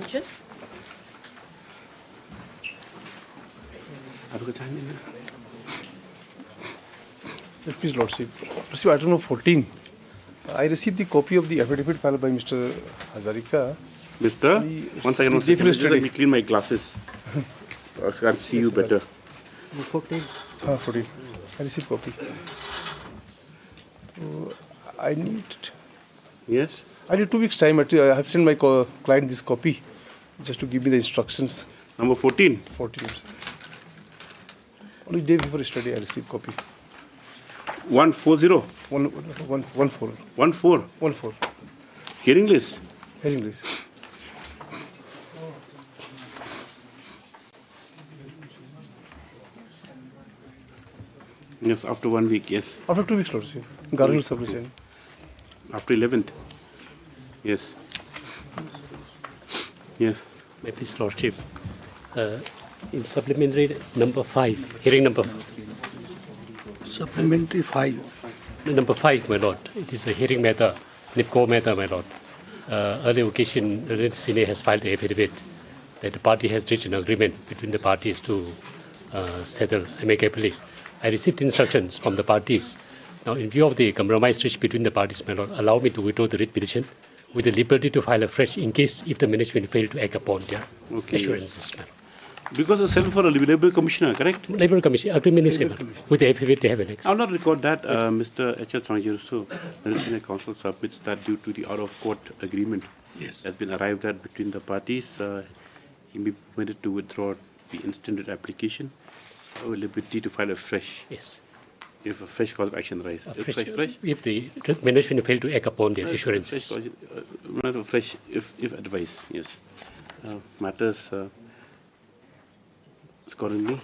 attention. Please, Lordship. Lordship, item number 14. I received the copy of the affidavit filed by Mr. Hazarika. Mister, one second, let me clean my glasses. I can see you better. 14. 14. I received copy. So, I need... Yes? I need 2 weeks' time. I have sent my client this copy just to give me the instructions. Number 14? 14. Only day before yesterday I received copy. 140? 114. 14? Hearing list? Hearing list. Yes, after 1 week, yes. After 2 weeks, Lordship. Gargle submission. After 11th? Yes. Yes. May please, Lordship. In supplementary number 5, hearing number... Supplementary 5. Number 5, my lord. It is a hearing matter, NIPCO matter, my lord. Earlier occasion, the Senate has filed the affidavit that the party has reached an agreement between the parties to settle amicably. I received instructions from the parties. Now, in view of the compromise reached between the parties, my lord, allow me to withdraw the writ petition with the liberty to file afresh in case if the management fail to act upon their assurances, my lord. Because of self for a Labour Commissioner, correct? Labour Commission, agreement is given. With the affidavit they have annexed. I'll not record that, Mr. H.L. So, the Senior Counsel submits that due to the out-of-court agreement that's been arrived at between the parties. He may be permitted to withdraw the instant application or liberty to file a fresh. Yes. If a fresh cause of action arises. Fresh? If the management fail to act upon their assurances. Fresh, if advised, yes. Matters accordingly,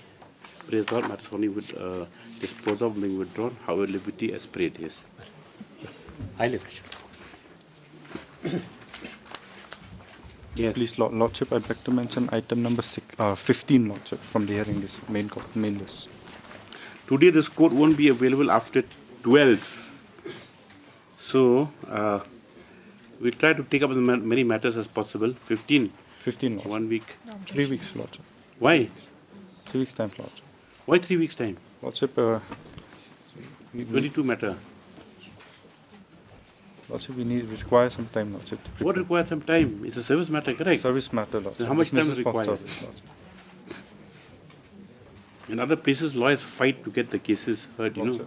praise God, matters only with dispose of being withdrawn, however, liberty as prayed, yes. I live. Yes. Please, Lordship, I'd like to mention item number 15, Lordship, from the hearing list, main list. Today, this court won't be available after 12. So, we'll try to take up as many matters as possible. 15. 15, Lordship. 1 week. 3 weeks, Lordship. Why? 3 weeks' time, Lordship. Why 3 weeks' time? Lordship, 22 matter. Lordship, we require some time, Lordship. What requires some time? It's a service matter, correct? Service matter, Lordship. Then how much time is required? Service, Lordship. In other places, lawyers fight to get the cases heard, you know.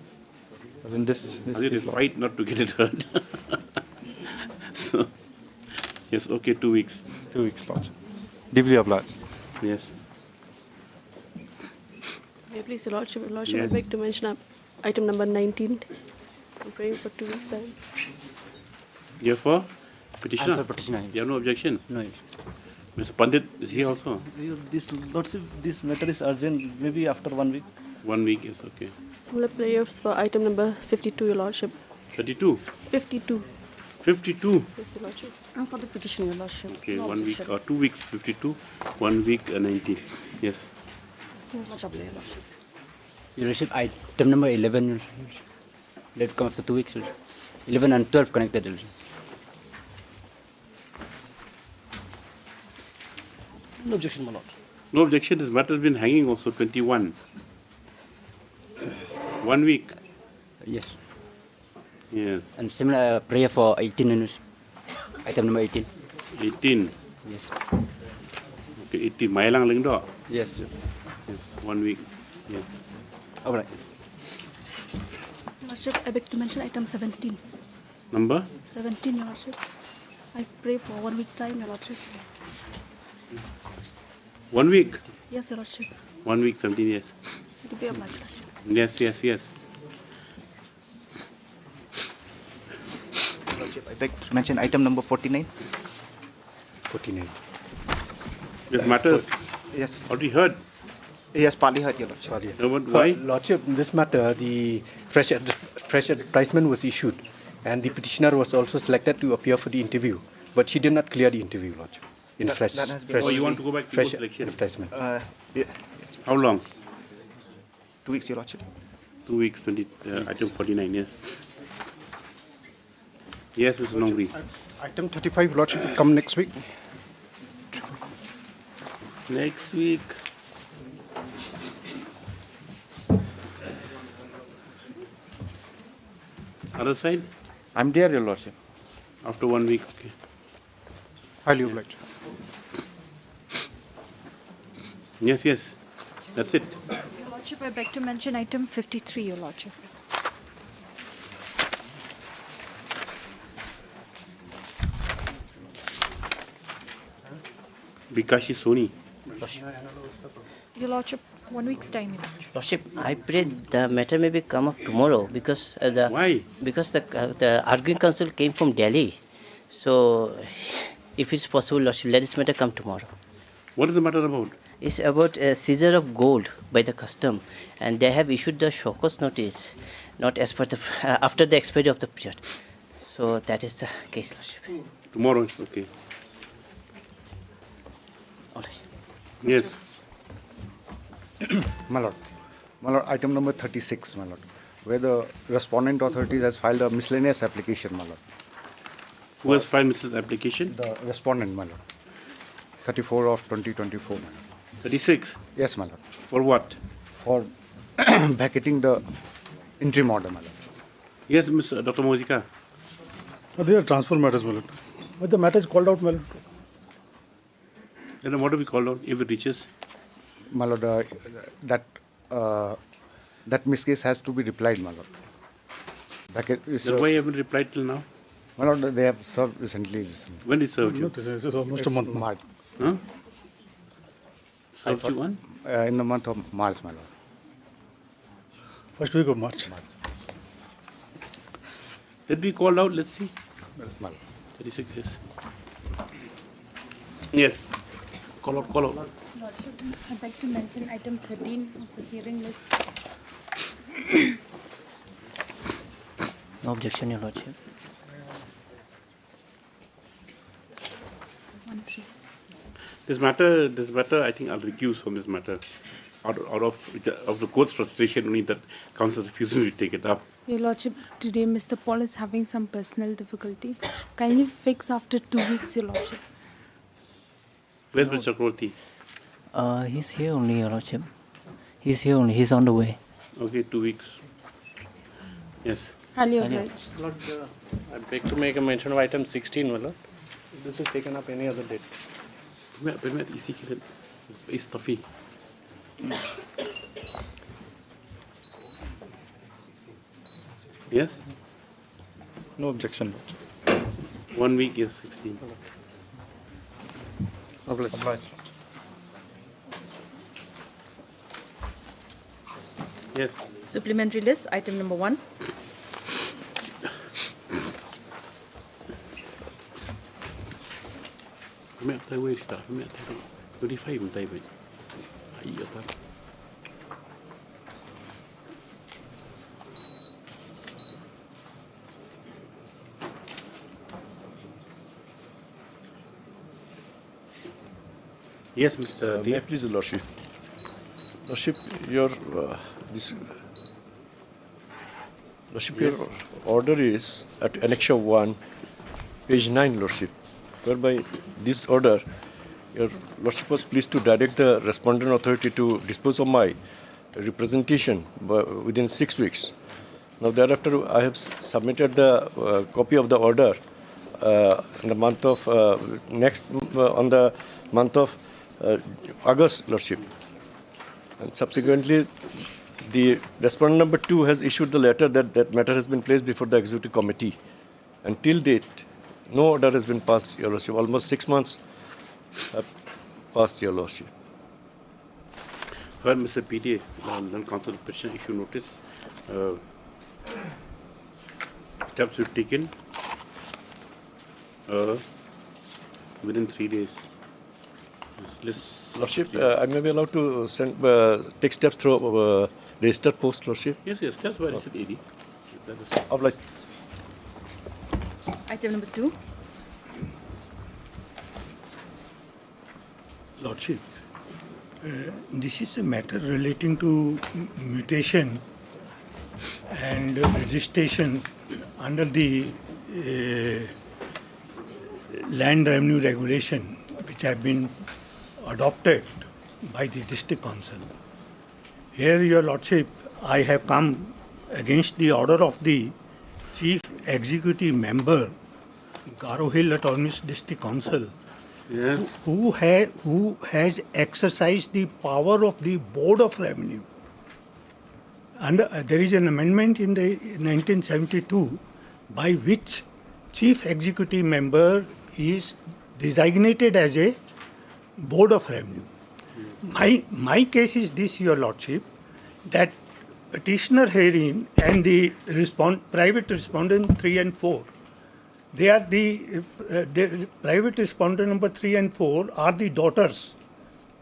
But in this they case, fight not to get it heard. So, yes, okay, 2 weeks. 2 weeks, Lordship. Deeply obliged. Yes. Please, Your Lordship, Yes. I'd like to mention item number 19. I'm praying for 2 weeks' time. You're for petitioner? I'm for petitioner. You have no objection? No. Mr. Pandit is here also? This matter is urgent, maybe after 1 week. 1 week is okay. Similar prayers for item number 52, Your Lordship. 32? 52. 52? Yes, Your Lordship. I'm for the petition, Your Lordship. Okay, 1 week or 2 weeks 52, 1 week 90. Yes. You receive item number 11. Let it come after 2 weeks. 11 and 12 connected. No objection, my lord. No objection. This matter has been hanging also 21. 1 week. Yes. Yes. And similar prayer for 18. Item number 18. 18. Yes. Okay, 18. Mailang lang do. Yes, sir. Yes. 1 week. Yes. All right. Lordship, I beg to mention item 17. Number? 17, Your Lordship. I pray for 1 week time, Your Lordship. 1 week? Yes, Your Lordship. 1 week, 17 years. To be obliged, Lordship. Yes, yes, yes. Lordship, I beg to mention item number 49. 49. This matters Yes. already heard. Yes, partly heard, Your Lordship. No, but why? Lordship, in this matter, the fresh advertisement was issued, and the petitioner was also selected to appear for the interview, but she did not clear the interview, Lordship. In That has been- Oh, you want to go back to fresh post-election? advertisement. Yeah. How long? 2 weeks, Your Lordship. 2 weeks, item 49, yes. Yes, Mr. Nongri. Item 35, Lordship, will come next week. Next week. Other side? I'm there, Your Lordship. After 1 week. Okay. Highly obliged. Yes, yes. That's it. Your Lordship, I beg to mention item 53, Your Lordship. Bikashi Soni. Your Lordship, 1 week's time, Your Lordship. Lordship, I pray the matter may be come up tomorrow because Why? Because the arguing counsel came from Delhi. So, if it's possible, Lordship, let this matter come tomorrow. What is the matter about? It's about a seizure of gold by the custom, and they have issued the show cause notice, not as per the after the expiry of the period. So that is the case, Lordship. Tomorrow, okay. All right. Yes. My Lord, item number 36, my Lord, where the respondent authorities has filed a miscellaneous application, my Lord. Who has filed Mrs. application? The respondent, my Lord. 34 of 2024, my Lord. 36? Yes, my Lord. For what? For vacating the interim order, my Lord. Yes, Mr. Dr. Mozika. They are transfer matters, my Lord. But the matter is called out, my Lord. Then what do we call out if it reaches? My Lord, that miscase has to be replied, my Lord. Then why haven't replied till now? My Lord, they have served recently. When did served you? This is almost a month. March. Huh? Served you one? In the month of March, my Lord. First week of March. Let me call out, let's see. My Lord. 36, yes. Yes. Call out, call out. Lordship, I beg to mention item 13 of the hearing list. No objection, Your Lordship. This matter, I think I'll recuse from this matter. Out of the court's frustration only that counsel refuses to take it up. Your Lordship, today Mr. Paul is having some personal difficulty. Kindly fix after 2 weeks, Your Lordship. Where's Mr. Chakravarti? He's here only, Your Lordship. He's here only. He's on the way. Okay, 2 weeks. Yes. Highly obliged. Lord, I beg to make a mention of item 16, my Lord. This is taken up any other date. It's toughy. Yes? No objection. 1 week, yes, 16. Obliged. Yes. Supplementary list, item number 1. Yes, Mr. May I please, Lordship? Lordship, your your order is at Annexure 1, page 9, Lordship, whereby this order, your Lordship was pleased to direct the respondent authority to dispose of my representation within 6 weeks. Now, thereafter, I have submitted the copy of the order in the month of on the month of August, Lordship. And subsequently, the respondent number 2 has issued the letter that matter has been placed before the executive committee. Until date, no order has been passed, Your Lordship. Almost 6 months have passed, Your Lordship. Well, Mr. PDA, non-counsel petition issue notice. Steps were taken within 3 days. Lordship, I may be allowed to take steps through registered post, Lordship? Yes, that's why I said AD. Obliged. Item number 2. Lordship, this is a matter relating to mutation and registration under the land revenue regulation, which have been adopted by the district council. Here, Your Lordship, I have come against the order of the Chief Executive Member, Garo Hill Autonomous District Council, who has exercised the power of the Board of Revenue. And there is an amendment in the 1972 by which Chief Executive Member is designated as a Board of Revenue. My case is this, Your Lordship, that petitioner herein and the private respondent 3 and 4, they are the private respondent number 3 and 4 are the daughters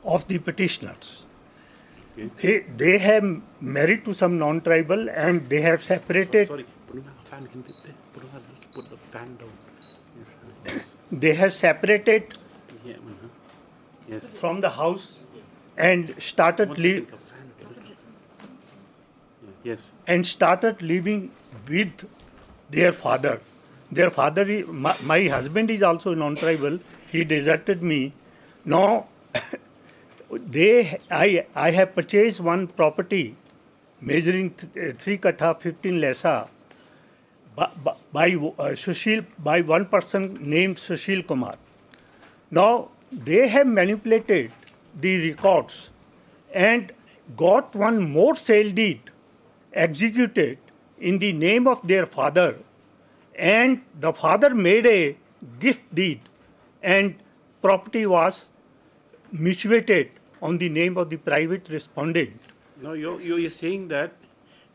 of the petitioners. Okay. They have married to some non-tribal and they have separated. Sorry, put the fan down. Yes. They have separated from the house and started living with their father. Their father, my husband is also non-tribal. He deserted me. Now, I have purchased one property measuring 3 katha 15 lesa by one person named Sushil Kumar. Now, they have manipulated the records and got one more sale deed executed in the name of their father, and the father made a gift deed and property was mutuated on the name of the private respondent. No, you're saying that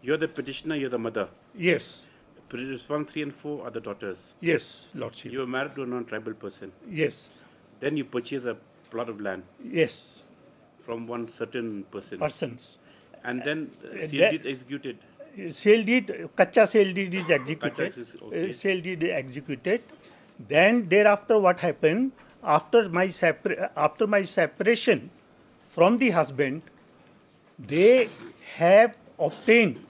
you're the petitioner, you're the mother. Yes. Respondent 3 and 4 are the daughters. Yes, Lordship. You were married to a non-tribal person. Yes. Then you purchase a plot of land. Yes. From one certain person. Persons. And then sale deed executed. Sale deed, kacha sale deed is executed. Okay. Sale deed is executed. Then thereafter what happened? After my separation from the husband, they have obtained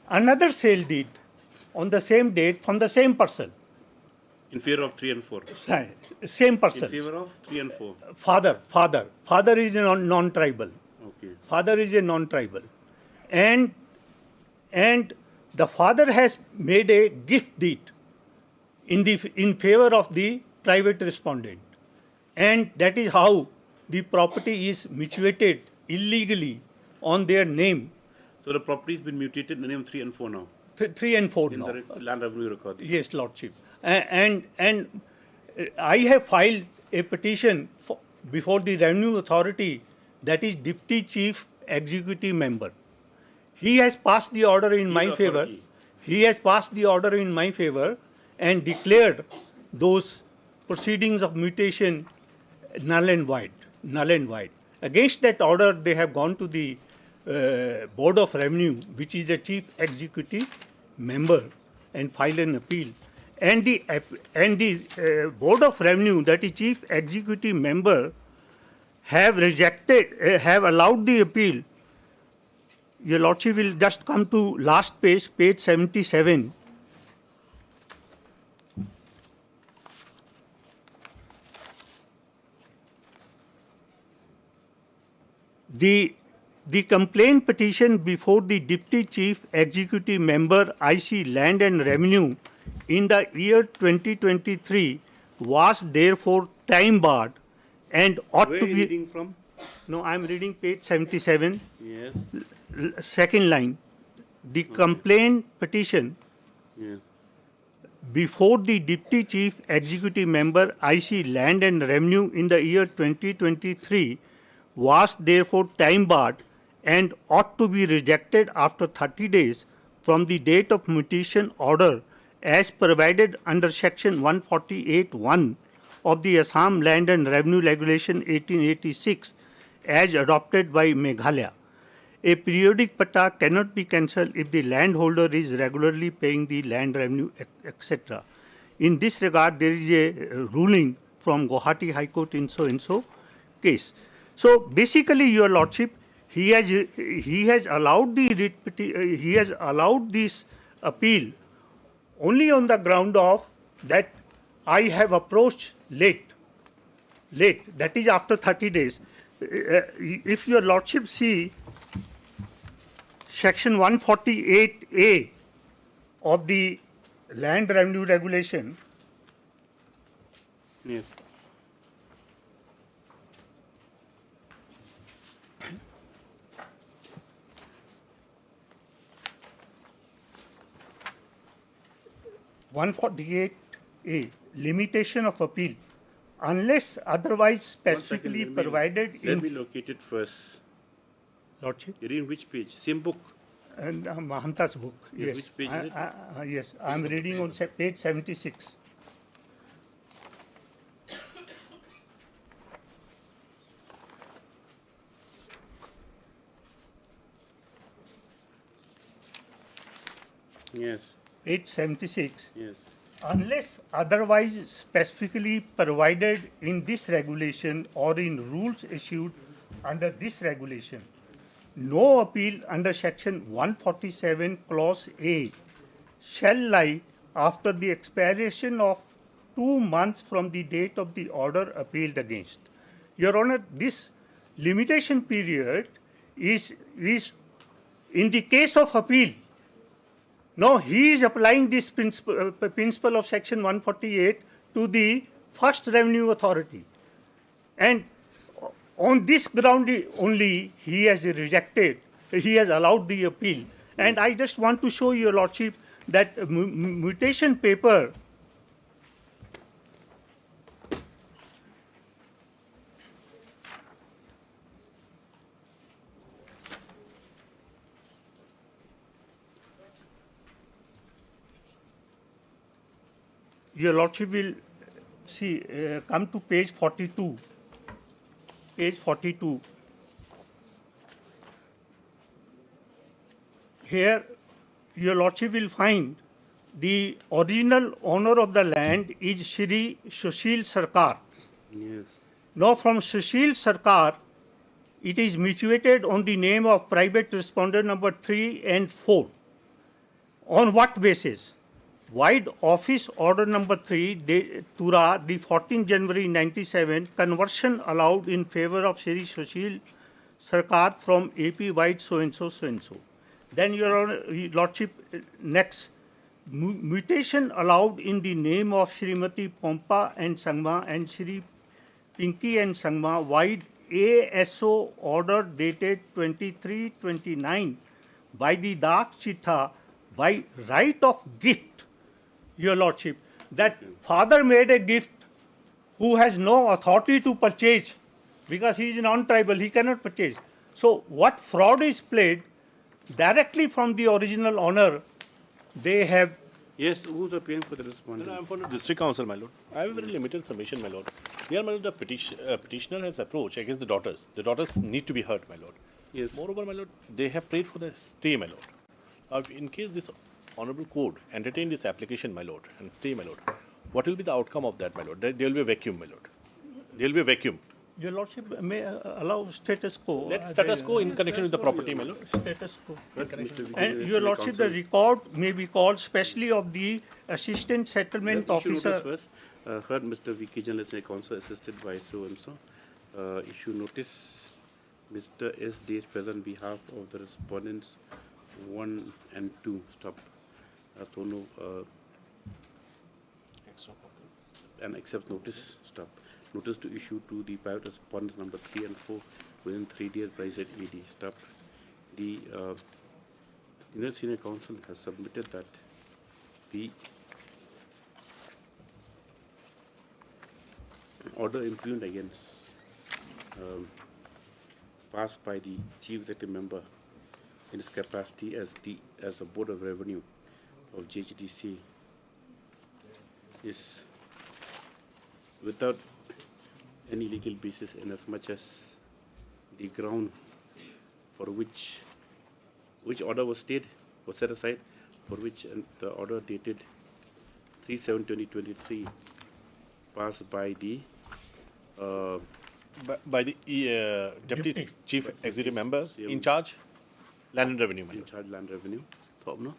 another sale deed on the same date from the same person. In favor of 3 and 4. Same person. In favor of 3 and 4. Father is a non-tribal. Okay. Father is a non-tribal, and the father has made a gift deed in favor of the private respondent, and that is how the property is mutuated illegally on their name. So the property has been mutated in the name of 3 and 4 now. 3 and 4 in now. The land revenue records. Yes, Lordship. And I have filed a petition before the Revenue Authority, that is Deputy Chief Executive Member. He has passed the order in my favor. He has passed the order in my favor and declared those proceedings of mutation null and void. Against that order, they have gone to the Board of Revenue, which is the Chief Executive Member, and filed an appeal. And the Board of Revenue, that is Chief Executive Member, have allowed the appeal. Your Lordship will just come to last page 77. The complaint petition before the Deputy Chief Executive Member IC Land and Revenue in the year 2023 was therefore time barred and ought Where to are you be. reading from? No, I am reading page 77. Yes. Second line. The complaint petition before the Deputy Chief Executive Member IC Land and Revenue in the year 2023 was therefore time barred and ought to be rejected after 30 days from the date of mutation order as provided under section 148(1) of the Assam Land and Revenue Regulation 1886 as adopted by Meghalaya. A periodic patta cannot be cancelled if the landholder is regularly paying the land revenue, etc. In this regard, there is a ruling from Guwahati High Court in so-and-so case. So basically, Your Lordship, he has allowed this appeal only on the ground of that I have approached late. late, that is after 30 days. If your lordship see section 148A of the land revenue regulation, Yes. A limitation of appeal, unless otherwise specifically Let me- provided Let in me locate it first. lordship. You're in which page? Same book? And Mahanta's book. Yeah, Yes. which page is it? Yes, I'm reading on page 76. Yes. Page 76. Yes. Unless otherwise specifically provided in this regulation or in rules issued under this regulation, no appeal under section 147 clause A shall lie after the expiration of 2 months from the date of the order appealed against. Your Honor, this limitation period is in the case of appeal. No, he is applying this principle of section 148 to the first revenue authority. And on this ground only, he has rejected, he has allowed the appeal. And I just want to show your lordship that mutation paper your lordship will see, come to page 42. Page 42. Here, your lordship will find the original owner of the land is Shri Sushil Sarkar. Yes. Now, from Sushil Sarkar, it is mutated on the name of private responder number 3 and 4. On what basis? Wide Office Order number 3, Tura, the 14th January 97, conversion allowed in favor of Shri Sushil Sarkar from AP Wide so-and-so, so-and-so. Then your lordship, next, mutation allowed in the name of Srimati Pompa and Sangma and Shri Pinky and Sangma, Wide ASO order dated 23/29 by the Dak Chitha by right of gift, your lordship, that father made a gift who has no authority to purchase because he is non-tribal, he cannot purchase. So what fraud is played directly from the original owner, they have. Yes, who's appearing for the respondent? No, I'm from the district council, my lord. I have a very limited submission, my lord. Here, my lord, the petitioner has approached against the daughters. The daughters need to be heard, my lord. Yes. Moreover, my lord, they have prayed for the stay, my lord. In case this honourable court entertain this application, my lord, and stay, my lord, what will be the outcome of that, my lord? There will be a vacuum, my lord. There will be a vacuum. Your lordship may allow status quo. Let status quo in connection with the property, my lord. Status quo. And your lordship, the record may be called, especially of the assistant settlement officer. First, heard Mr. V.K. General Counsel assisted by so-and-so. Issue notice. Mr. S. Days present on behalf of the respondents 1 and 2. Stop. Tono and accepts notice. Stop. Notice to issue to the private respondents number 3 and 4 within 3 days by ZAD. Stop. The Senior Counsel has submitted that the order impugned against passed by the Chief Executive Member in his capacity as the Board of Revenue of JGTC is without any legal basis, in as much as the ground for which order was set aside, for which the order dated 3/7/2023 passed by the Deputy Chief Executive Member in charge Land and Revenue. In charge Land Revenue. Thought no?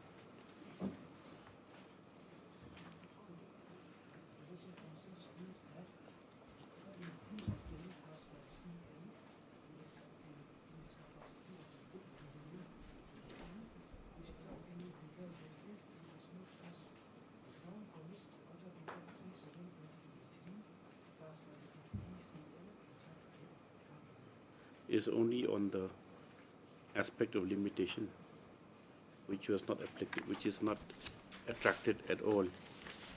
is only on the aspect of limitation, which was not applicable, which is not attracted at all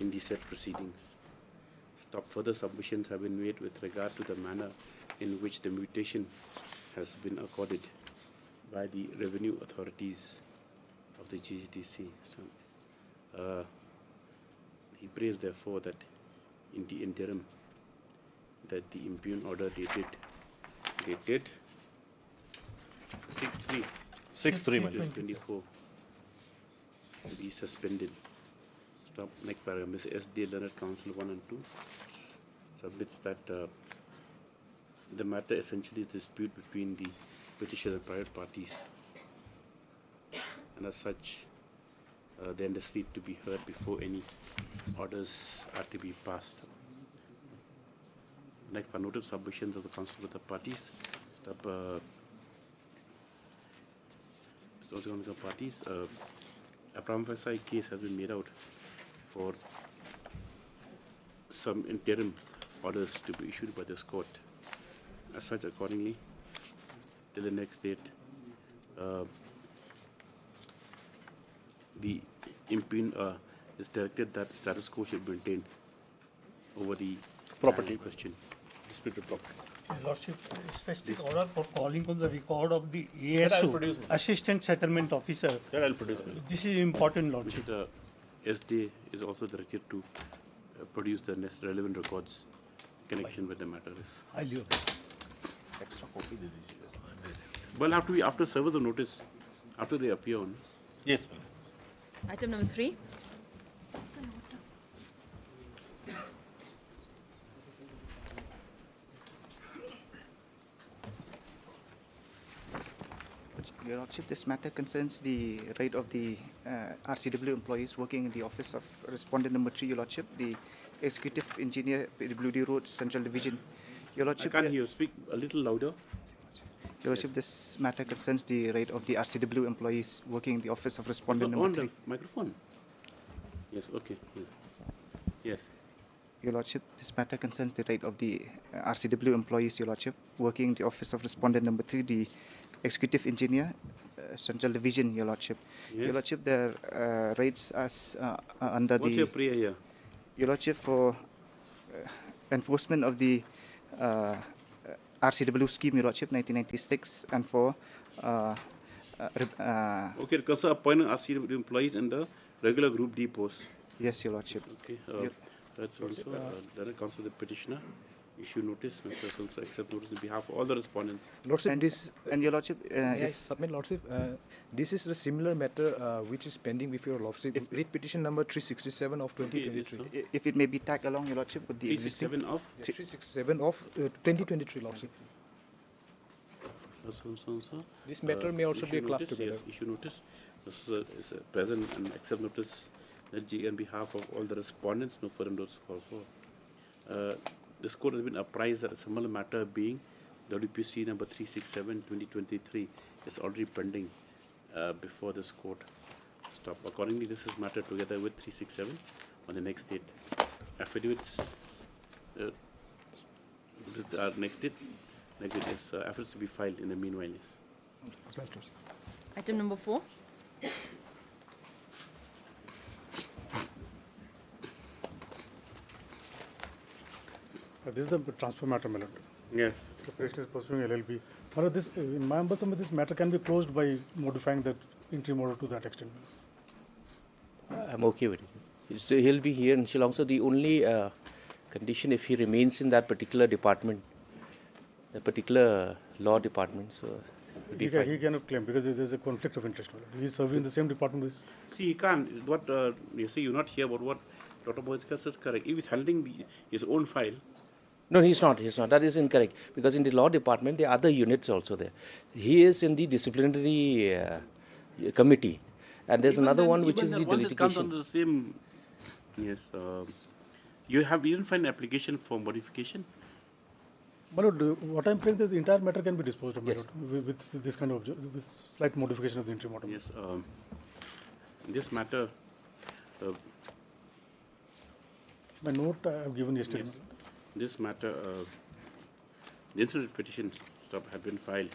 in the said proceedings. Further submissions have been made with regard to the manner in which the mutation has been accorded by the revenue authorities of the GGTC. So, he prays, therefore, that in the interim, that the impugn order dated 6/3/24 be suspended. Stop. Next paragraph. Ms. S.D. Learned Counsel 1 and 2 submits that the matter essentially is dispute between the petitioner and private parties, and as such, they necessity to be heard before any orders are to be passed. Next, for notice submissions of the counsel with the parties. Stop. A prima facie case has been made out for some interim orders to be issued by this court. As such, accordingly, till the next date, the impugn is directed that status quo should be maintained over the property question, disputed property. Your Lordship, specific order for calling on the record of the ASO, Assistant Settlement Officer. That I'll produce. This is important, Lordship. The SD is also directed to produce the next relevant records in connection with the matter. Highly obey. Extra copy. Well, have to be after service of notice, after they appear on. Yes, ma'am. Item number 3. Your Lordship, this matter concerns the right of the RCW employees working in the office of Respondent number 3, Your Lordship, the Executive Engineer, PWD Road, Central Division. Your Lordship, I can't hear you. Speak a little louder. Your Lordship, this matter concerns the right of the RCW employees working in the office of Respondent number 3. On the microphone. Yes, okay. Yes. Yes. Your Lordship, this matter concerns the right of the RCW employees, Your Lordship, working in the office of Respondent number 3, the Executive Engineer, Central Division, Your Lordship. Yes. Your Lordship, their rights as under What's the... your prayer here? Your Lordship, for enforcement of the RCW scheme, Your Lordship, 1996, and for... okay, the council appointed RCW employees in the regular Group D post. Yes, Your Lordship. Okay, that's also the council, the petitioner issue notice. Mr. Council accept notice on behalf of all the respondents. Lordship, and Your Lordship, yes, submit Lordship. This is a similar matter which is pending with your Lordship. Read petition number 367 of 2023. If it may be tagged along, Your Lordship, with the 367 of? 367 of 2023, Lordship. This matter may also be a clubbed together. Yes, issue notice. This is present and accept notice on behalf of all the respondents. No further notice called for. This court has been apprised that a similar matter being WPC number 367/2023 is already pending before this court. Stop. Accordingly, this is matter together with 367 on the next date. Affidavits. Next date. Next date is affidavits to be filed in the meanwhile. Yes. Item number 4. This is the transfer matter, my lord. Yes. The petitioner is pursuing LLB. My lord, this, in my humble summary, this matter can be closed by modifying that interim order to that extent. I'm okay with it. So he'll be here in Shillong. So the only condition, if he remains in that particular department, the particular law department, so it'll be fine. He cannot claim because there's a conflict of interest. He is serving in the same department with... See, he can't. What you see, you're not here about what Dr. Boyska says correct. If he's handling his own file. No, he's not. He's not. That is incorrect. Because in the law department, there are other units also there. He is in the disciplinary committee. And there's another one which is the once it comes litigation. under the same... Yes. You didn't find an application for modification? My lord, what I'm saying is the entire matter can be disposed of, my lord, with this kind of, with slight modification of the interim order. Yes. This matter... My note I have given yesterday. Yes. This matter The instant petitions have been filed,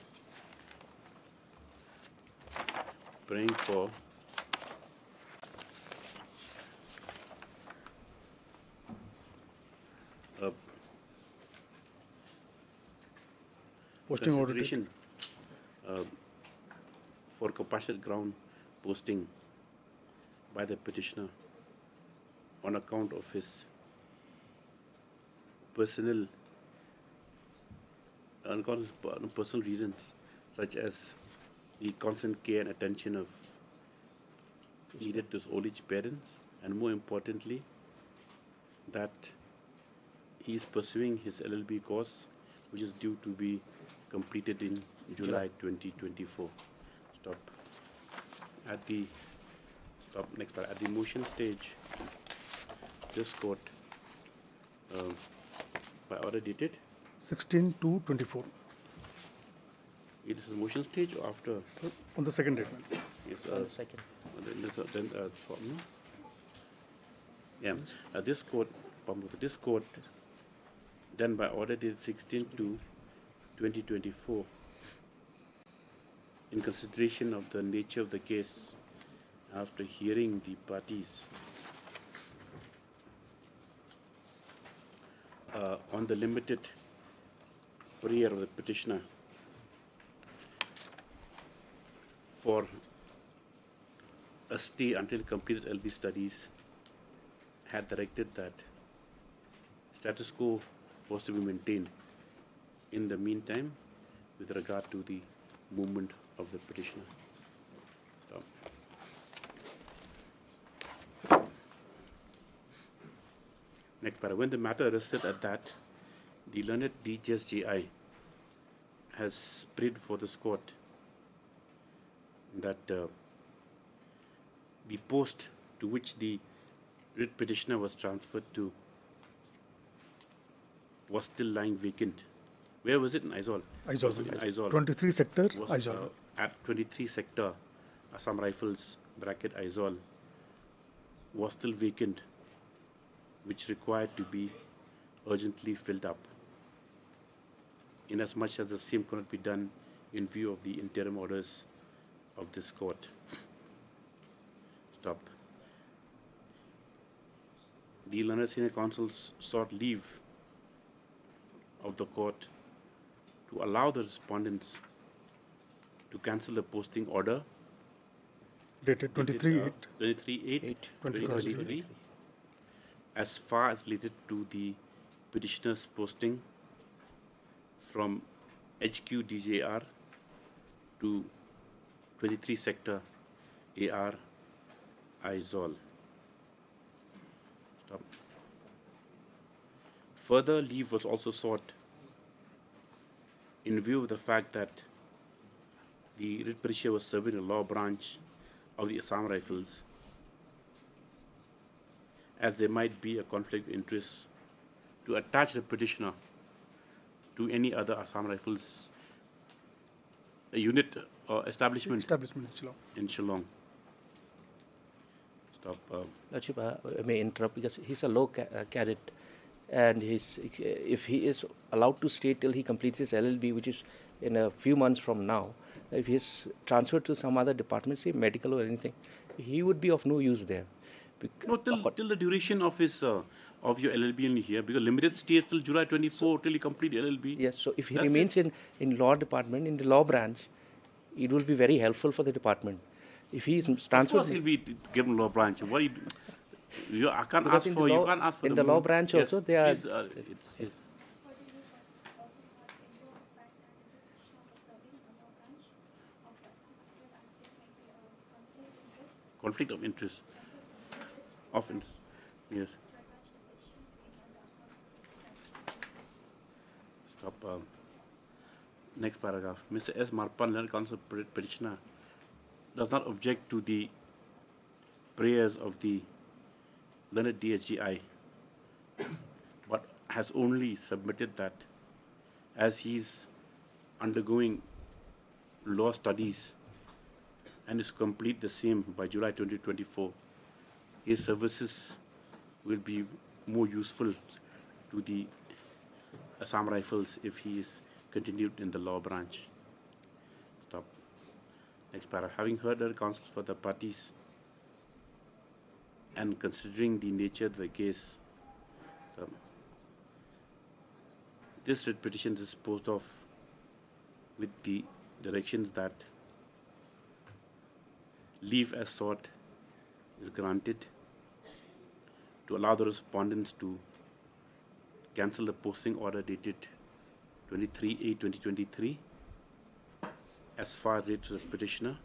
praying for a Posting order consideration for compassionate ground posting by the petitioner on account of his personal reasons, such as the constant care and attention of needed to his old age parents, and more importantly, that he is pursuing his LLB course, which is due to be completed in July 2024. At the motion stage, this court, by order dated 16/2/24. It is a motion stage or after? On the second date, ma'am. Yes, On the second. This court, then by order dated 16/2/2024, in consideration of the nature of the case, after hearing the parties on the limited prayer of the petitioner for a stay until completed LB studies, had directed that status quo was to be maintained in the meantime with regard to the movement of the petitioner. Next para. When the matter rested at that, the learned DJSGI has prayed for this court that the post to which the writ petitioner was transferred to was still lying vacant. Where was it? In Aizawl? Aizawl. Was it in Aizawl? 23 sector, Was, Aizawl. At 23 sector, Assam Rifles, Aizawl, was still vacant, which required to be urgently filled up, inasmuch as the same could not be done in view of the interim orders of this court. The learned senior counsels sought leave of the court to allow the respondents to cancel the posting order dated 23/8/2023 as far as related to the petitioner's posting from HQ DJR to 23 sector AR Aizawl. Further leave was also sought in view of the fact that the writ petitioner was serving a law branch of the Assam Rifles, as there might be a conflict of interest to attach the petitioner to any other Assam Rifles unit or establishment in Shillong. Lordship, I may interrupt because he's a low cadet, and if he is allowed to stay till he completes his LLB, which is in a few months from now, if he's transferred to some other department, say medical or anything, he would be of no use there. No, till the duration of his of your LLB only here, because limited stay is till July 24 till he complete LLB. Yes, so if he remains in law department, in the law branch, it will be very helpful for the department. If he is transferred, of course he'll be given law branch. What you I can't because ask for. You can't ask for in the law branch also they are. Conflict of interest. Offence. Yes. Next paragraph. Mr. S. Marpan, learned counsel petitioner, does not object to the prayers of the learned DSGI, but has only submitted that as he's undergoing law studies and is complete the same by July 2024, his services will be more useful to the Assam Rifles if he is continued in the law branch. Stop. Next paragraph. Having heard the counsel for the parties and considering the nature of the case, this writ petition is disposed of with the directions that leave as sought is granted to allow the respondents to cancel the posting order dated 23/8/2023 as far as to the petitioner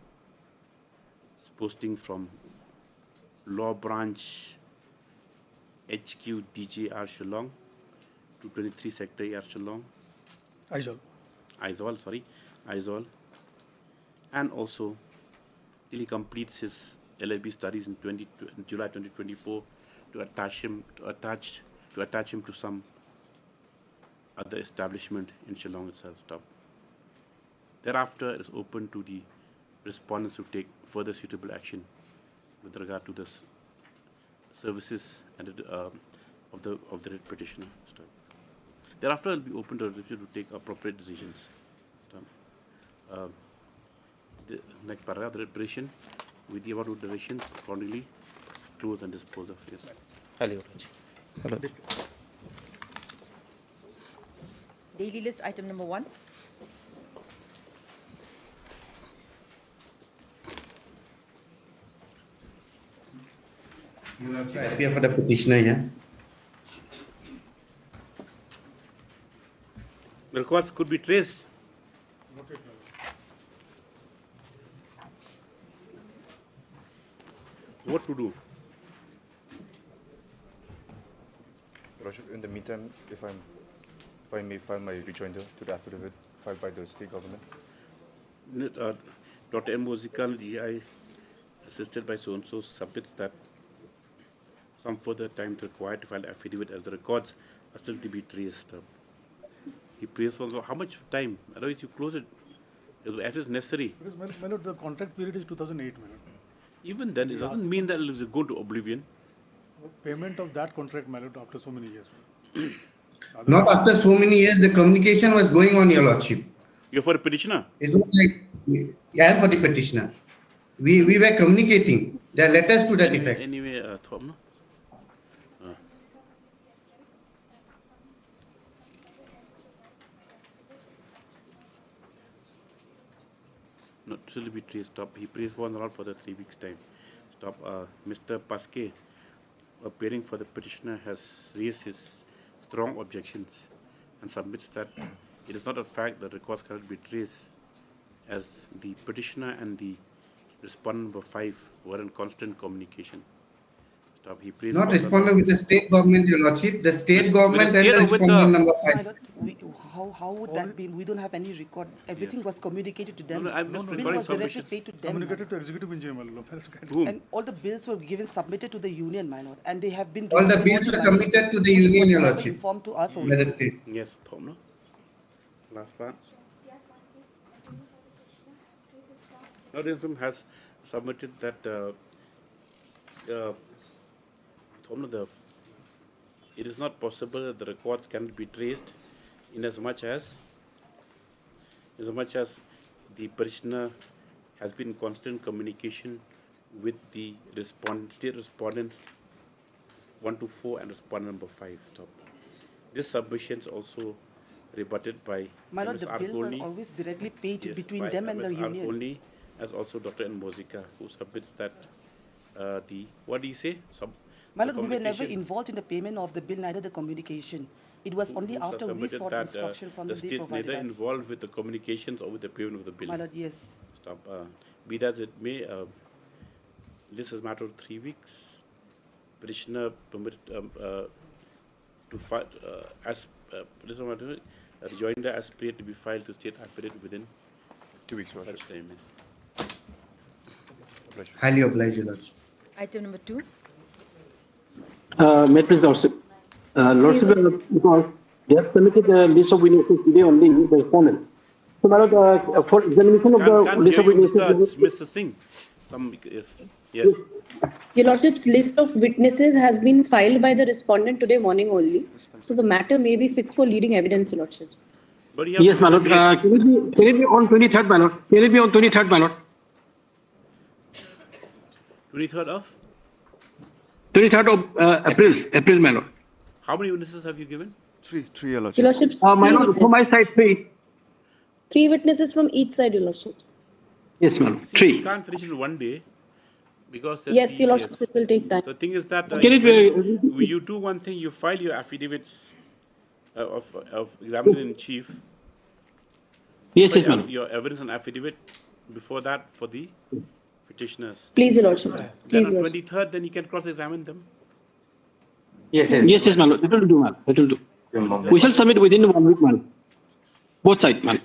posting from Law Branch HQ DJR Shillong to 23 Sector AR Shillong. Aizawl. And also till he completes his LLB studies in July 2024 to attach him to some other establishment in Shillong itself. Stop. Thereafter, it is open to the respondents to take further suitable action with regard to the services and of the writ petitioner. Stop. Thereafter, it will be open to the review to take appropriate decisions. Stop. The next paragraph, the writ petition with the above directions accordingly close and dispose of. Yes. Hello. Daily list item number 1. You have to appear for the petitioner, yeah? The records could be traced. What to do? In the meantime, if I may file my rejoinder to the affidavit filed by the state government. Dr. M. Mozikal, GI, assisted by so-and-so, submits that some further time is required to file affidavit as the records are still to be traced. He prays for how much time? Otherwise, you close it. If it's necessary. Because, my lord, the contract period is 2008, my lord. Even then, it doesn't mean that it is going to oblivion. Payment of that contract, my lord, after so many years. Not after so many years, the communication was going on, Your Lordship. You're for a petitioner? It's not like, I am for the petitioner. We were communicating. There are letters to that effect. Anyway, Thom, no? Not still be traced. Stop. He prays for not for the 3 weeks time. Stop. Mr. Paske, appearing for the petitioner, has raised his strong objections and submits that it is not a fact that records cannot be traced, as the petitioner and the respondent number 5 were in constant communication. Stop. He prays not respondent with the state government, Your Lordship. The state government and the respondent number 5. How would that be? We don't have any record. Everything was communicated to them. Bill was directly paid to them. Communicated to executive engineer, my lord. And all the bills were submitted to the union, my lord. And they have been... All the bills were submitted to the union, Your Lordship. Informed to us by the also. state. Yes, Thom, no? Last part. Now, the film has submitted that it is not possible that the records can be traced in as much as the petitioner has been in constant communication with the state respondents 1 to 4 and respondent number 5. Stop. This submission is also rebutted by My lord, MS the bill was always directly paid between them and the union. Only, as also Dr. N. Mozika, who submits that what do you say? My lord, we were never involved in the payment of the bill, neither the communication. It was only after we sought instruction from the the state neither involved with the communications or with the payment of the bill. My lord, yes. Stop. Be that as it may, this is a matter of 3 weeks. Petitioner permitted to file rejoinder as period to be filed to state affidavit within 2 weeks. Such time is. Highly obliged, Your Lordship. Item number 2. May I please, Lordship? Lordship, because they have submitted a list of witnesses today only, the respondent. So, my lord, for examination of the list of witnesses... Mr. Singh, yes. Your Lordship's list of witnesses has been filed by the respondent today morning only. So the matter may be fixed for leading evidence, Your Lordships. But you have Yes, to my know lord. the dates. Can it be on 23rd, my lord? Can it be on 23rd, my lord? 23rd of? 23rd of April, my lord. How many witnesses have you given? Three, Your Your Lordship. Lordships, My three lord, for my witnesses. side, 3. 3 witnesses from each side, Your Lordships. Yes, ma'am. See, we 3. can't finish it in one day because that Yes, Your Lordships, it will take time. So the thing is that Can it be? you do one thing, you file your affidavits of examiner-in-chief. Yes, File yes, ma'am. your evidence and affidavit before that for the petitioners. Please, Your Lordships. Then Please, on Your Lordships. 23rd, then you can cross-examine them. Yes, yes, my lord. It will do, ma'am. It will do. We shall submit within 1 week, ma'am. Both sides, ma'am.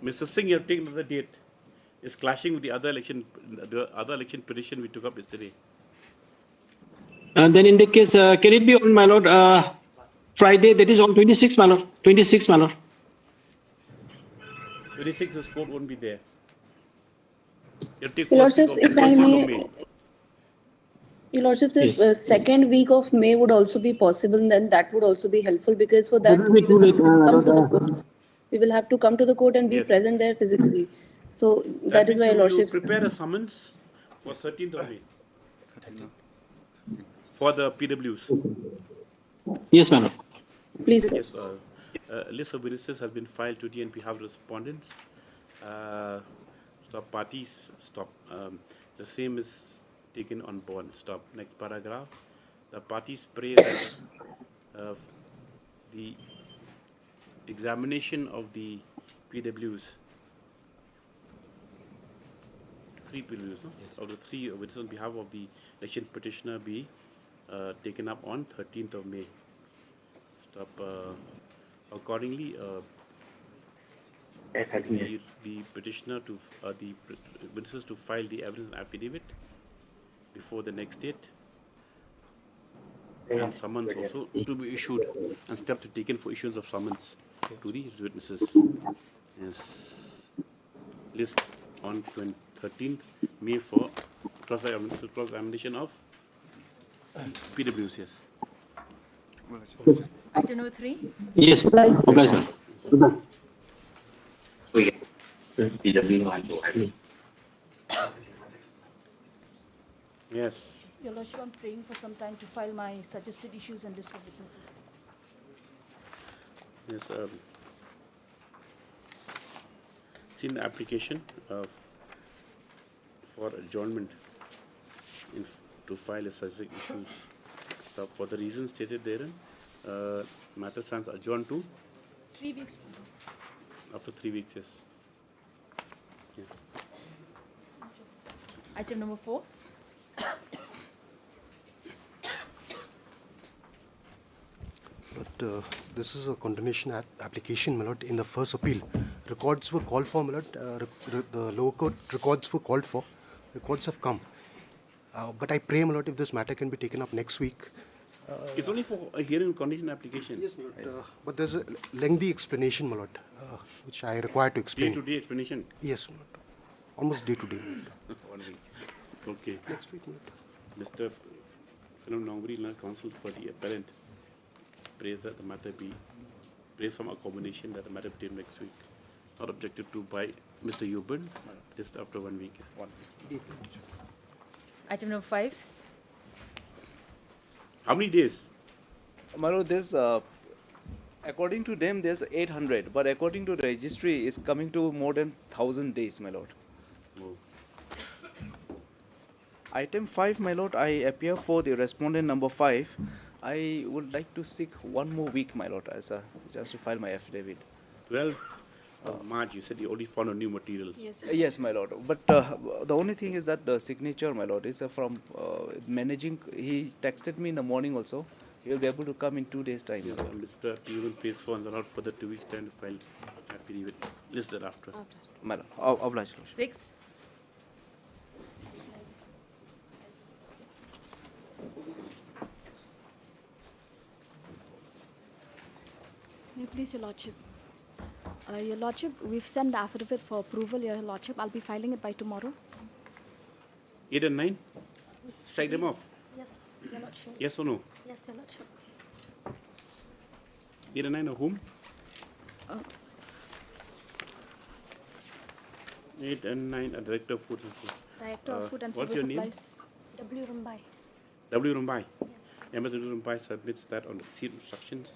Mr. Singh, you have taken another date. It's clashing with the other election petition we took up yesterday. And then in the case, can it be on, my lord, Friday, that is on 26th, my lord? 26th, my lord. 26th, this court won't be there. You'll take Your first week Lordships, of, if I first week of may, May. Your Lordships, if second week of May would also be possible, then that would also be helpful, because for that That will be too late, we will have to come to the court and be Yes. present there physically. So That that is means why, Your you Lordships. prepare a summons for 13th of May for the PWs. Yes, madam. Please. Yes, a list of witnesses has been filed today on behalf of respondents. Stop parties, stop. The same is taken on board. Stop. Next paragraph. The parties pray that the examination of the PWs, 3 PWs, no? Yes. Of the 3 witnesses on behalf of the election petitioner be taken up on 13th of May. Stop. Accordingly, the petitioner to the witnesses to file the evidence affidavit before the next date, and summons also to be issued, and steps to be taken for issuance of summons to the witnesses. Yes. List on 13th May for cross-examination of PWs. Yes. Item number 3. Yes. Obliged. Yes. Your Lordship, I'm praying for some time to file my suggested issues and list of witnesses. Yes. Seen the application for adjournment to file a suggested issues. So for the reasons stated therein, matter stands adjourned to 3 weeks. after 3 weeks. Yes. Yeah. Item number 4. But this is a continuation application, my lord. In the first appeal, records were called for, my lord. The lower court records were called for. Records have come. But I pray, my lord, if this matter can be taken up next week. It's only for a hearing condition application. Yes, my lord. But there's a lengthy explanation, my lord, which I require to explain. Day-to-day explanation? Yes, my lord. Almost day to day. 1 week. Okay. Next week, my lord. Mr. Nongri, counsel for the appellant, prays that the matter be, prays some accommodation that the matter be taken next week. Not objected to by Mr. Yuban, just after 1 week. Item number 5. How many days? My lord, there's, according to them, there's 800, but according to the registry, it's coming to more than 1,000 days, my lord. Oh. Item 5, my lord, I appear for the respondent number 5. I would like to seek 1 more week, my lord, as a just to file my affidavit. 12th March, you said you only found a new materials. Yes, my lord. But the only thing is that the signature, my lord, is from managing. He texted me in the morning also. He will be able to come in 2 days' time. Yes, Mr. Yuban pays for and allowed for the 2 weeks' time to file affidavit. List thereafter. My lord, obliged. 6. May I please, Your Lordship? Your Lordship, we've sent the affidavit for approval, Your Lordship. I'll be filing it by tomorrow. 8 and 9? Strike them off. Yes, Your Lordship. Yes or no? Yes, Your Lordship. 8 and 9 of whom? 8 and 9 are Director of Food and Supplies. Director of Food and What's Civil your name? Supplies. W. Rumbai. W. Rumbai. Yes. MS Rumbai submits that on the receipt instructions.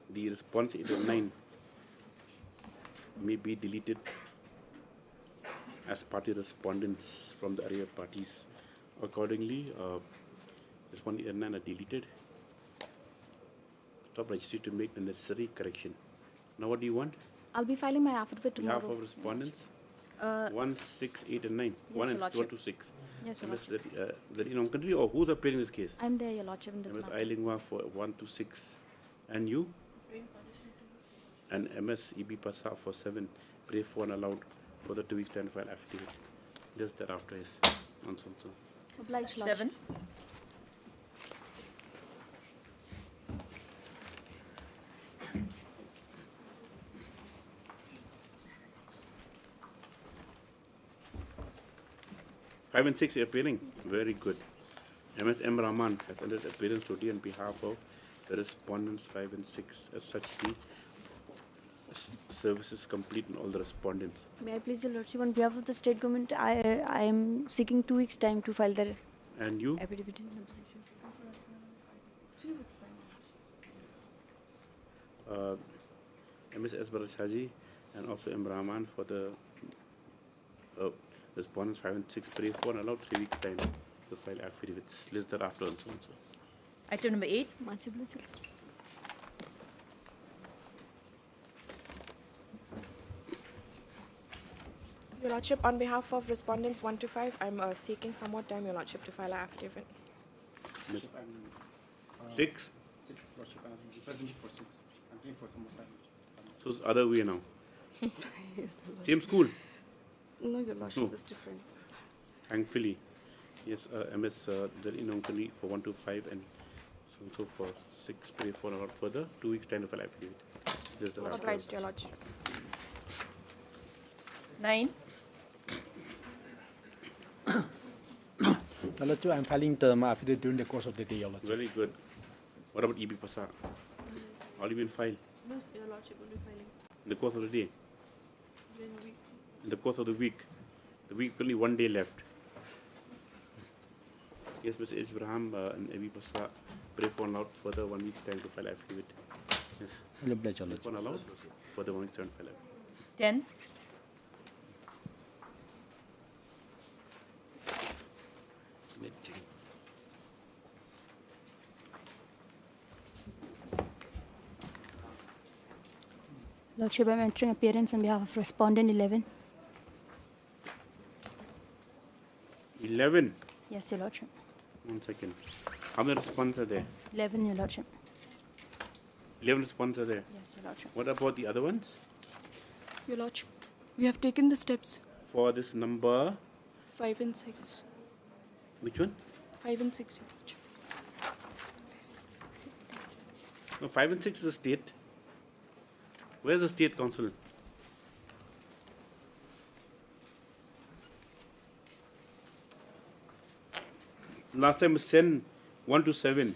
The response 8 and 9 may be deleted as party respondents from the area parties. Accordingly, response 8 and 9 are deleted. Stop registry to make the necessary correction. Now what do you want? I'll be filing my affidavit tomorrow. Behalf of respondents? 1, 6, 8 and 9. Yes, 1 Your and Lordship. 1 to 6. Yes, Your MS Lordship. Zarina Country, or who's appearing in this case? I'm there, Your Lordship, in this MS matter. Ailingwa for 1 to 6. And you? And MS EB Pasa for 7. Pray for and allowed for the 2 weeks time to file affidavit. Just thereafter is nonsense. Obliged, Lordship. 7. Five and 6 appearing. Very good. MS M. Rahman has entered appearance today on behalf of the respondents 5 and 6. As such, the service is complete in all the respondents. May I please, Your Lordship, on behalf of the state government, I am seeking 2 weeks' time to file the And you? affidavit in opposition. 3 weeks time. MS S. Barashaji and also M. Rahman for the respondents 5 and 6. Pray for and allowed 3 weeks time to file affidavits. List thereafter and so on. Item number 8. Much obliged. Your Lordship, on behalf of respondents 1 to 5, I'm seeking some more time, Your Lordship, to file an affidavit. 6? 6, Lordship. I'm present for 6. I'm paying for some more time. So it's other way now. Yes, Your Lordship. Same school? No, Your Lordship, No. it's different. Thankfully. Yes, MS Zarina Country for 1 to 5 and so for 6. Pray for and allowed further 2 weeks time to file affidavit. Just the last Obliged, Your Lordship. 9. Your Lordship, I'm filing the affidavit during the course of the day, Your Lordship. Very good. What about EB Pasa? All you been filed No, Your Lordship, only filing. in the course of the day? During the week. In the course of the week. The week only 1 day left. Yes, Mr. Abraham and EB Pasa pray for allowed further 1 week's time to file affidavit. Yes. I'll oblige, Your Pray for allowed further 1 week's time to file affidavit. 10. Lordship, I'm entering appearance on behalf of respondent 11. 11. Yes, Your Lordship. 1 second. How many responses are there? 11, Your Lordship. 11 responses are there. Yes, Your Lordship. What about the other ones? Your Lordship, we have taken the steps. For this number, 5 and 6. which one? 5 and 6, Your Lordship. No, 5 and 6 is the state. Where's the state council? Last time we sent 1 to 7.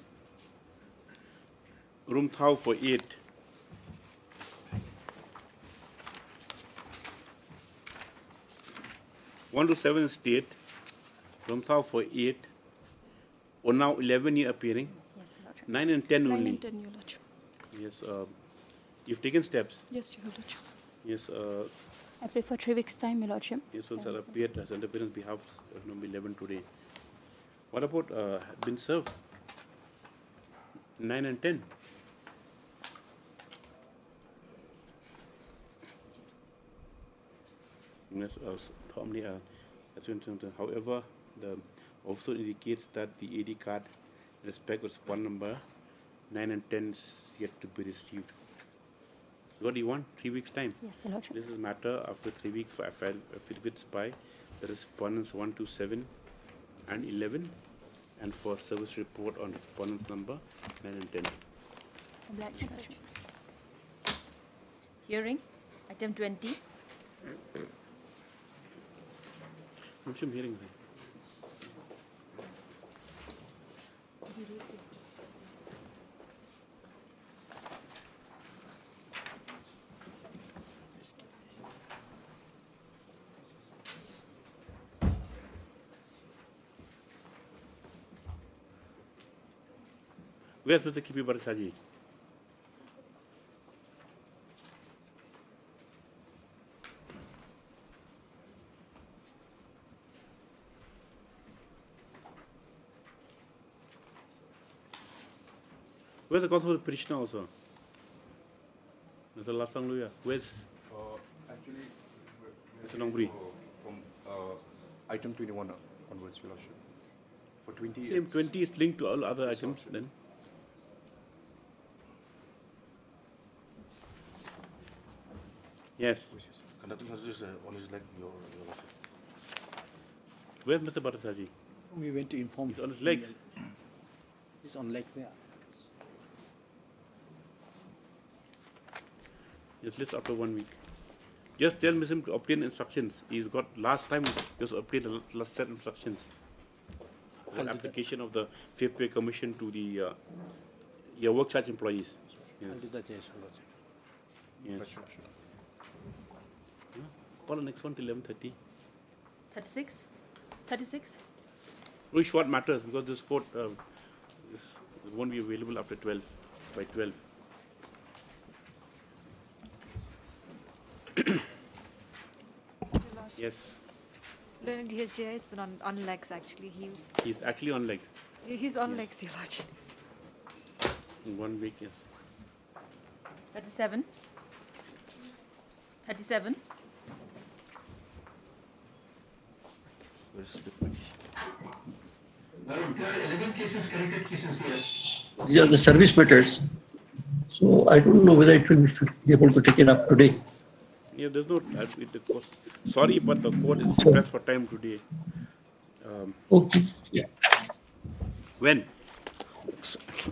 Room Thao for 8. One to 7 is state. Room Thao for 8. Or now 11 here appearing. Yes, Your Lordship. 9 and 10 9 only. and 10, Your Lordship. Yes, you've taken steps. Yes, Your Lordship. Yes, I pray for 3 weeks' time, Your Lordship. yes, so sir appeared as an appearance behalf of number 11 today. What about been served? 9 and 10. Yes, Thomley, however, the officer indicates that the AD card respect respond number 9 and 10 is yet to be received. So what do you want? 3 weeks time? Yes, Your Lordship. This is matter after 3 weeks for affidavits by the respondents 1 to 7 and 11, and for service report on respondents number 9 and 10. Obliged, Your Lordship. Hearing. Item 20. I'm sure I'm hearing that. Where's Mr. Kipi Barasaji? Where's the counsel petitioner also? Mr. Lasang Luya. Where's Actually, Mr. Nongri? From item 21 onwards, Your Lordship. For 20. Same 20 is linked to all other items then. Yes. Conducting justice on his leg, Your Lordship. Where's Mr. Bhattacharjee? We went to inform. He's on his legs. He's on legs, yeah. Just list after 1 week. Just tell him to obtain instructions. He's got last time he was obtained the last set instructions. For application of the Fair Pay Commission to the your work charge employees. Yes. I'll do that, yes, Your Lordship. Yes. Call the next one till 11:30. 36. 36. Very short matters because this court won't be available after 12, by 12. Yes. Learned his here is on legs actually. He's actually on legs. He's on legs, Your Lordship. In 1 week, yes. 37. 37. These are the service matters. So I don't know whether it will be able to take it up today. Yeah, there's no. Sorry, but the court is pressed for time today. Okay. Yeah. When?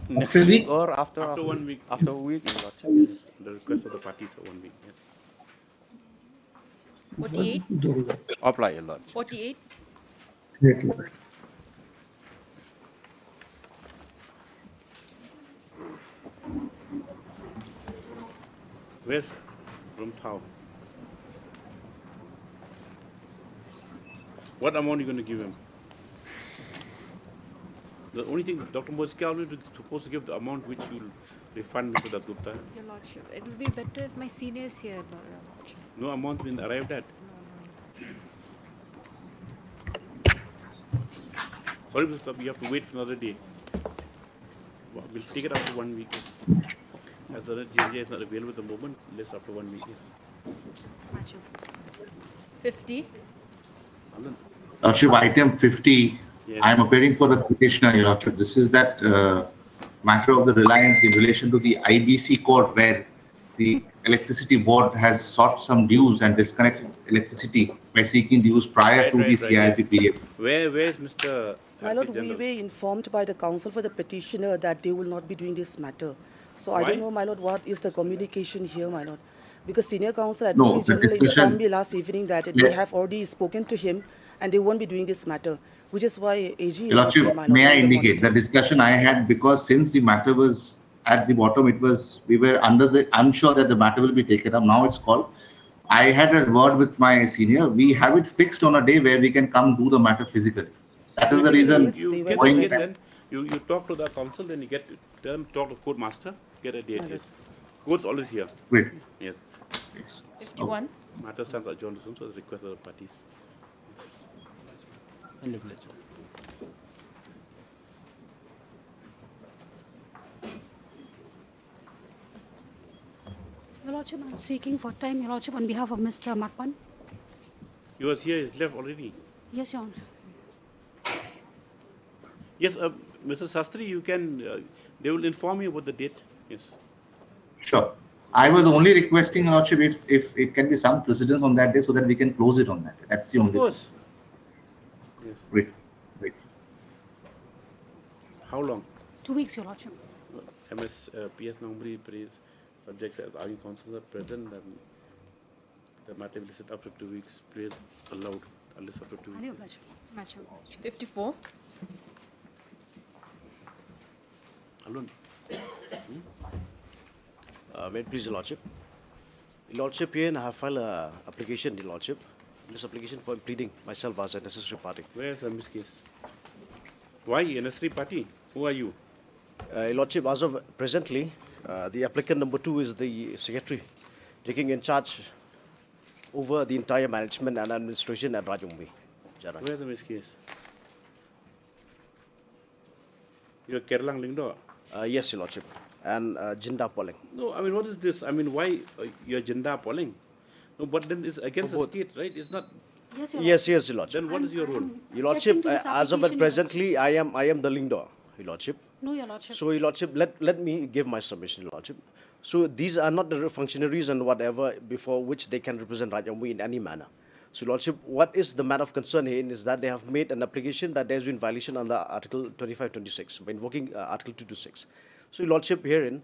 Next week or after 1 week. After a week, Your Lordship. Yes. The request of the parties for 1 week. Yes. 48. Apply, Your Lordship. 48. Where's Rumthao? What amount are you going to give him? The only thing, Dr. Moskal is supposed to give the amount which you will refund Mr. Dasgupta. Your Lordship, it will be better if my senior is here, Your Lordship. No amount been arrived at. Sorry, Mr. We have to wait for another day. We'll take it after 1 week. As the JJ is not available at the moment, less after 1 week. Yes. 50. Lordship, item 50. Yes. I am appearing for the petitioner, Your Lordship. This is that matter of the reliance in relation to the IBC court where the electricity board has sought some dues and disconnected electricity by seeking dues prior to the CIRP period. Where is Mr. My Lord, we were informed by the counsel for the petitioner that they will not be doing this matter. So Why? I don't know, my Lord, what is the communication here, my Lord? Because senior counsel No, Advocate the General discussion- informed me last evening that they have already spoken to him and they won't be doing this matter, which is why AG is Your not here, Lordship, my Lord. may I on the indicate the discussion I had, because since the matter was at the bottom, we were unsure that the matter will be taken up. Now it's called. I had a word with my senior. We have it fixed on a day where we can come do the matter physically. That is the reason. You get a date, then you talk to the council, then you tell them to talk to court master, get a date. Yes. Court's always here. Great. Yes. 51. Matter stands adjourned soon, so the request of the parties. Your Lordship, I'm seeking for time, Your Lordship, on behalf of Mr. Matpan. He was here, he's left already. Yes, Your Honor. Yes, Mr. Sastry, you can, they will inform you about the date. Yes. Sure. I was only requesting, Your Lordship, if it can be some precedence on that day so that we can close it on that day. That's the only thing. Of course. Yes. Great. Great. How long? 2 weeks, Your Lordship. PS Nombri, please. Subjects as arguing counsels are present, then the matter will be listed up to 2 weeks. Please allowed a list up to 2 weeks. 54. Alone. May it please Your Lordship. Your Lordship, here I have filed an application, Your Lordship. This application for pleading myself as a necessary party. Where is this case? Why a necessary party? Who are you? Your Lordship, as of presently, the applicant number 2 is the secretary, taking in charge over the entire management and administration at Rajumbi. Where is this case? You're Kerlang Lingdo? Yes, Your Lordship. And Jinda Polling. No, I mean, what is this? I mean, why you're Jinda Polling? No, but then it's against the state, right? It's not. Yes, Your Yes, Your Lordship. Then what is your role? Your Lordship, to this as of application, presently, I am the Lingdo, Your Lordship. No, Your Lordship. So, Your Lordship, let me give my submission, Your Lordship. So, these are not the functionaries and whatever before which they can represent Rajamwi in any manner. So, Your Lordship, what is the matter of concern here is that they have made an application that there has been violation under Article 2526 by invoking Article 226. So, Your Lordship, herein,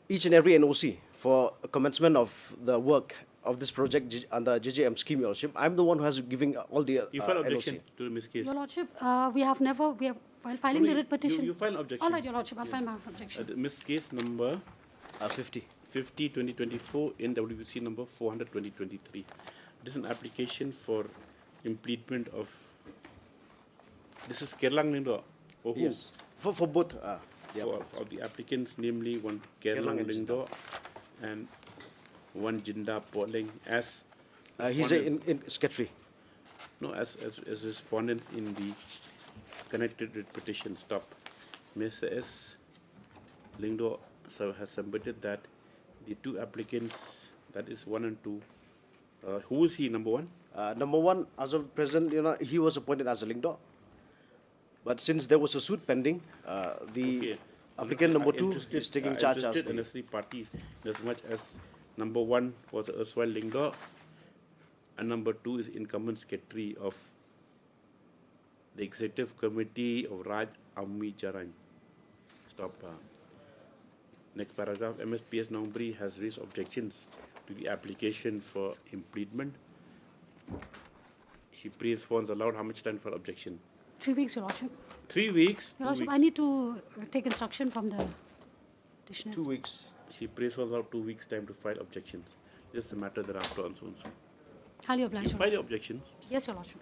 each and every NOC for commencement of the work of this project under JJM scheme, Your Lordship, I'm the one who has given all the You file objection NOC. to the case. Your Lordship, we have while filing the writ petition. You file objection. All right, Your Lordship, I'll file my objection. Miss case number 50. 50 2024 in WBC number 400 2023. This is an application for impleadment of. This is Kerlang Lindo. Or who? Yes. For both. For the applicants, namely one Kerlang Lindo and one Jinda Polling as. He's in secretary. No, as respondents in the connected writ petition. Stop. Mr. S. Lindo has submitted that the 2 applicants, that is 1 and 2. Who is he, number 1? Number 1, as of present, he was appointed as a Lingdo. But since there was a suit pending, the applicant number 2 is taking charge as the necessary parties, as much as number 1 was erstwhile Lingdo, and number 2 is incumbent secretary of the executive committee of Raj Ammi Charang. Stop. Next paragraph. MSPS Nombri has raised objections to the application for impleadment. She pre-responds allowed. How much time for objection? 3 weeks, Your Lordship. 3 weeks? Your Lordship, I need to take instruction from the petitioners. 2 weeks. She pre-responds allowed 2 weeks time to file objections. This is the matter thereafter and so and so. Highly obliged. You file your objections? Yes, Your Lordship.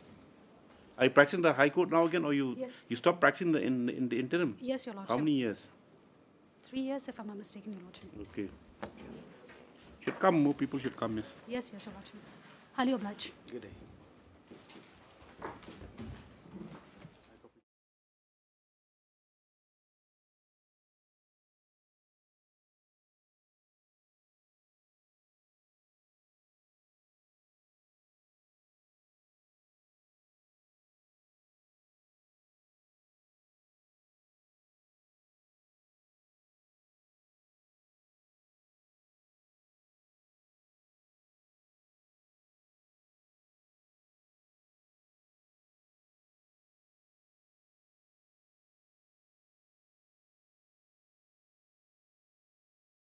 Are you practicing the High Court now again, or you Yes. you stopped practicing in the interim? Yes, Your Lordship. How many years? 3 years, if I'm not mistaken, Your Lordship. Okay. Should come, more people should come, yes. Yes, Your Lordship. Highly obliged. Good day.